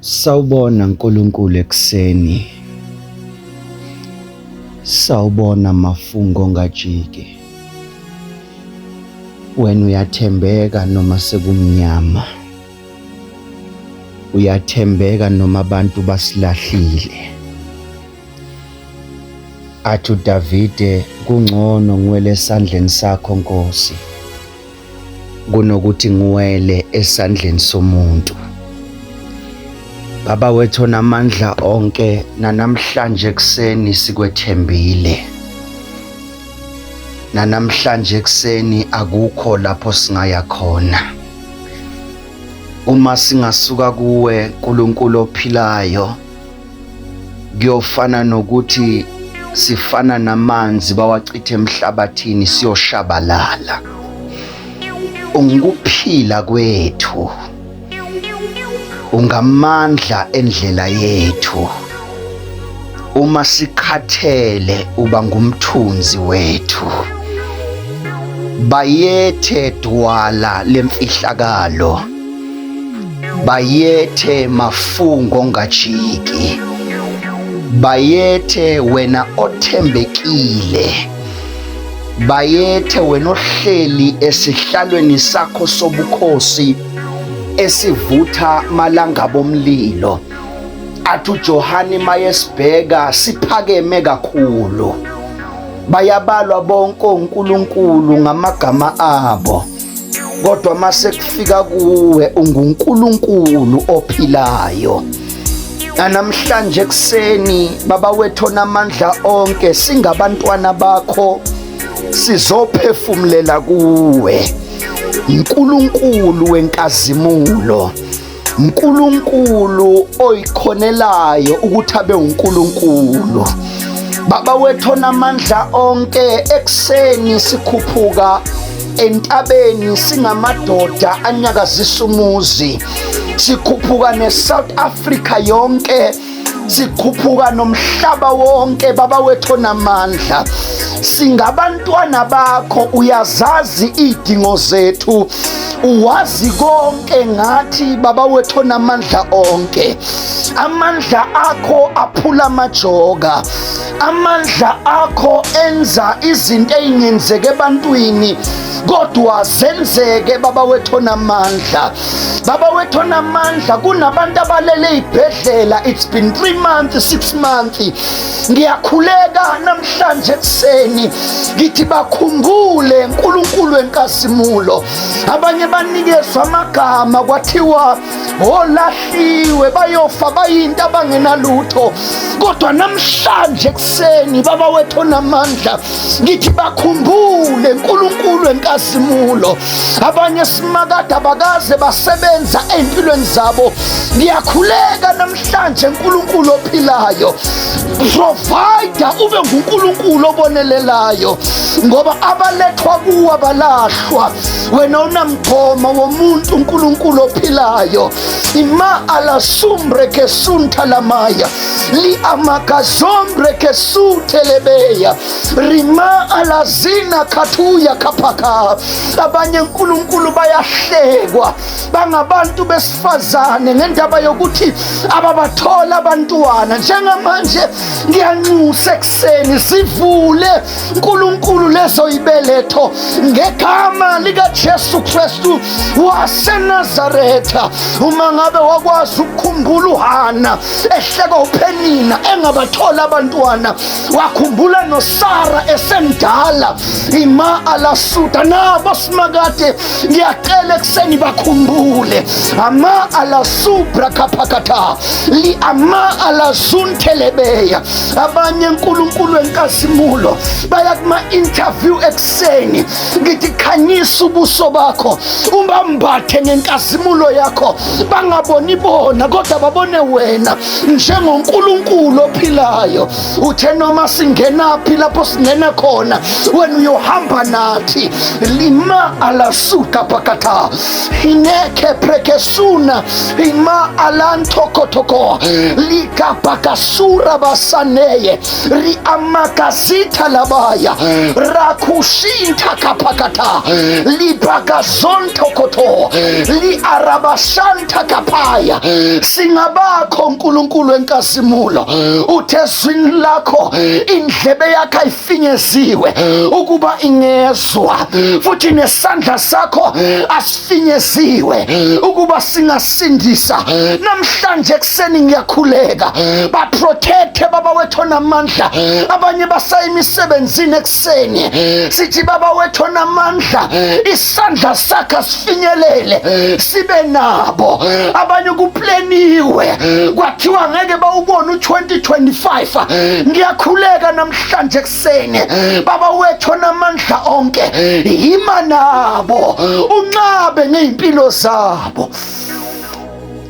Sawubona uNkulunkulu ekseni. Sawubona mafungo ngajike. Wena uyathembeka noma sekumnyama. Uyathembeka noma abantu basilahlile. Athi uDavide kungcono ngiwele esandleni sakho Nkosi kunokuthi ngiwele esandleni somuntu. Baba wethu onamandla onke, nanamhlanje ekseni sikwethembile. Nanamhlanje ekseni akukho lapho singaya khona. Uma singasuka kuwe uNkulunkulu ophilayo, kuyofana nokuthi sifana namanzi bawachithe emhlabathini siyoshabalala. Ungukuphila kwethu, ungamandla endlela yethu. Uma sikhathele uba ngumthunzi wethu. Bayethe dwala lemfihlakalo, bayethe mafungo ngajiki, bayethe wena othembekile, bayethe wena ohleli esihlalweni sakho sobukhosi esivutha malanga bomlilo. Athi uJohane mayesibheka siphakeme kakhulu. Bayabalwa bonke uNkulunkulu ngamagama abo, kodwa mase kufika kuwe unguNkulunkulu ophilayo. Namhlanje ekseni Baba wethu onamandla onke, singabantwana bakho sizophefumulela kuwe. uNkulunkulu wenkazimulo, uNkulunkulu oyikhonelayo ukuthi abe uNkulunkulu. Baba wethu onamandla onke, ekseni sikhuphuka entabeni singamadoda anyakazisa umuzi. Sikhuphuka neSouth Africa yonke, sikhuphuka nomhlaba wonke. Baba wethu onamandla, singabantwana bakho, uyazazi idingo zethu, uwazi konke ngathi. Baba wethu onamandla onke, amandla akho aphula amajoka, amandla akho enza izinto ezingenzeke ebantwini kodwa zenzeke. Baba wethu onamandla, Baba wethu onamandla, kunabantu abalele ezibhedlela, it's been 3 months 6 months. Ngiyakhuleka namhlanje ekseni ngithi bakhumbule uNkulunkulu wenkazimulo. Abanye banikezwa amagama kwathiwa olahliwe, bayofa bayinto abangenalutho, kodwa namhlanje ekseni Baba wethu onamandla ngithi bakhumbule uNkulunkulu wenkazimulo. Abanye simakade abakaze basebenza empilweni zabo, ngiyakhuleka namhlanje uNkulunkulu ophilayo, provider ube nguNkulunkulu obonelelayo, ngoba abalethwa kuwe abalahlwa. Wena unamgqoma womuntu uNkulunkulu ophilayo. Ima ala sumbre ke suntalamaya, li amakazombre ke sutelebeya, rima ala zina katuya kapaka. Abanye uNkulunkulu bayahlekwa bangabantu besifazane ngendaba yokuthi ababathola abantwana. Njengamanje ngiyanxusa ekseni sivule uNkulunkulu lezo ibeletho ngegama likaJesu Kristu waseNazaretha. Uma ngabe wakwazi ukukhumbula uHana ehleka uPenina engabathola abantwana, wakhumbula noSara esemdala. Ima alasuda nabo simakade ngiyacela ekseni bakhumbule. Ama alasubra kapakata, li ama alazunthelebeya. Abanye uNkulunkulu wenkazimulo baya kuma interview ekseni, ngithi khanyisa ubuso bakho, ubambathe ngenkazimulo yakho, bangaboni bona kodwa babone wena njengoNkulunkulu ophilayo. Uthe noma singenaphi lapho singena khona, wena uyohamba nathi. Lima alasuka pakata, hineke prekesuna, ima alantokotoko, lika pakasura basaneye, ri amakazita labaya, rakushinta kapakata, li bagazontokoto, li arabasanta kapakata. laphaya. Singabakho uNkulunkulu wenkazimulo, uthe ezwini lakho indlebe yakho ayifinyeziwe ukuba ingezwa, futhi nesandla sakho asifinyeziwe ukuba singasindisa. Namhlanje ekuseni ngiyakhuleka, baprotecte baba wethu onamandla. Abanye basayimisebenzini ekuseni, sithi baba wethu onamandla, isandla sakho asifinyelele, sibe nabo. Abanye kupleniwe kwathiwa ngeke bawubone u-2025. Ngiyakhuleka namhlanje ekuseni, baba wethu onamandla onke, yima nabo, unqabe ngey'mpilo zabo,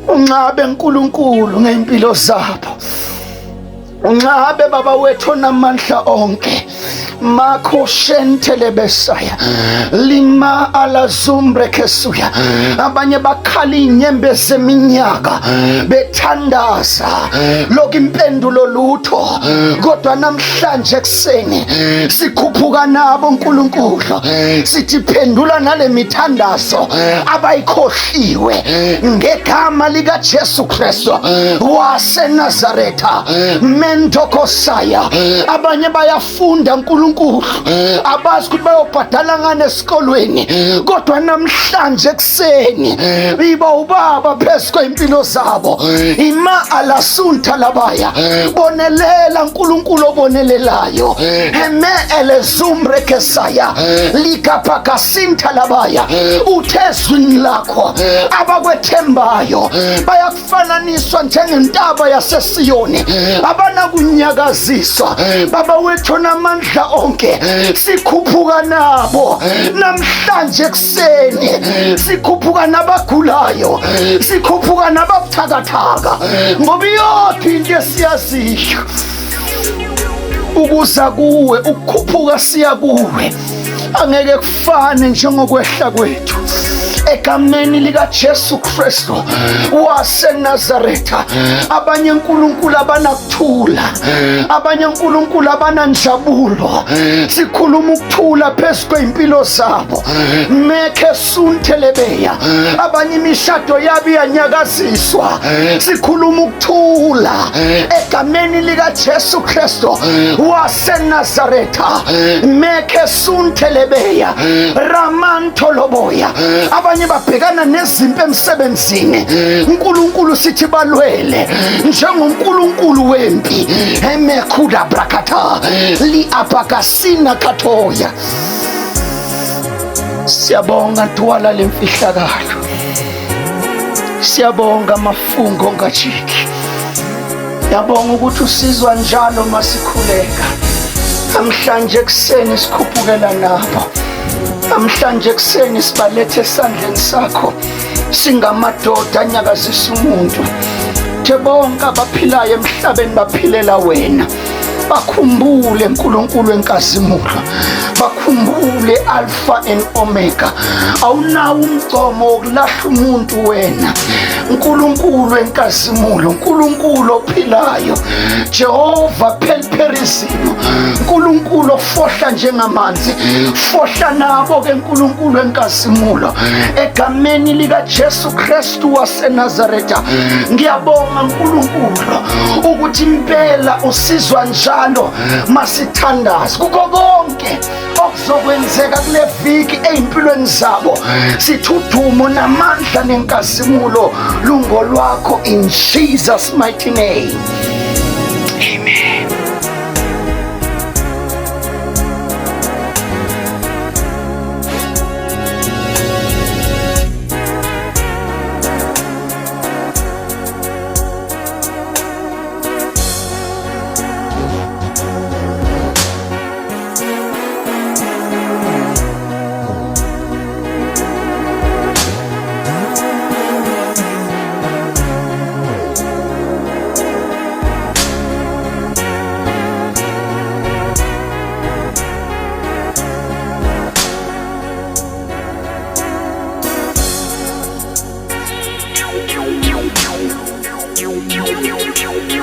unqabe nkulunkulu ngey'mpilo zabo, unqabe baba wethu onamandla onke. Mako shentele besaya lima ala zumbre kesuya. Abanye bakhala inyembe zeminyaka bethandaza lokhu impendulo lutho, kodwa namhlanje ekuseni sikhuphuka nabo uNkulunkulu, sithi phendula nale mithandazo abayikhohliwe ngegama lika Jesu Kristu waseNazaretha. Mentokosaya. Abanye bayafunda uNkulunkulu, abazi ukuthi bayobhadala ngane esikolweni, kodwa namhlanje ekuseni iba ubaba phezu kwey'mpilo zabo. Ima alasunta labaya, bonelela uNkulunkulu obonelelayo. Eme elezumbre kesaya likapakasinta labaya. Uthe ezwini lakho abakwethembayo bayakufananiswa njengentaba yaseSiyoni, abanakunyakaziswa. Baba wethu onamandla onke, sikhuphuka nabo namhlanje ekuseni, sikhuphuka nabagulayo, sikhuphuka nababuthakathaka, ngoba iyodwa into esiyaziyo, ukuza kuwe, ukukhuphuka siya kuwe, angeke kufane njengokwehla kwethu. Egameni lika Jesu Kristu waseNazaretha. Abanye uNkulunkulu abanakuthula, abanye uNkulunkulu abananjabulo, sikhuluma ukuthula phezu kwey'mpilo zabo. Mekhe suntelebeya. Abanye imishado yabo iyanyakaziswa, sikhuluma ukuthula egameni lika Jesu Kristu waseNazaretha. Mekhe suntelebeya ramantoloboya. Abanye babhekana nezimpi emsebenzini, uNkulunkulu sithi balwele njengoNkulunkulu wempi. Emekhuda brakata li apakasina katoya. Siyabonga ntwala lemfihlakalo, siyabonga mafungo ongajiki, yabonga ukuthi usizwa njalo masikhuleka. Namhlanje ekuseni sikhuphukela nabo, namhlanje ekuseni sibalethe esandleni sakho, singamadoda anyakazisa umuntu. Bonke abaphilayo emhlabeni baphilela wena, bakhumbule uNkulunkulu wenkazimulo, bakhumbule Alpha and Omega. Awunawo umgcomo wokulahla umuntu wena, uNkulunkulu wenkazimulo, uNkulunkulu ophilayo, Jehova Pelperizimo, uNkulunkulu ofohla njengamanzi. Fohla nabo ke uNkulunkulu wenkazimulo egameni lika Jesu Kristu waseNazaretha. Ngiyabonga uNkulunkulu ukuthi impela usizwa njalo masithandaza kukho konke okuzokwenzeka kule viki ey'mpilweni zabo. Sithi udumo namandla nenkazimulo lungolwakho, in Jesus mighty name, amen. Pew pew pew pew pew pew pew pew pew.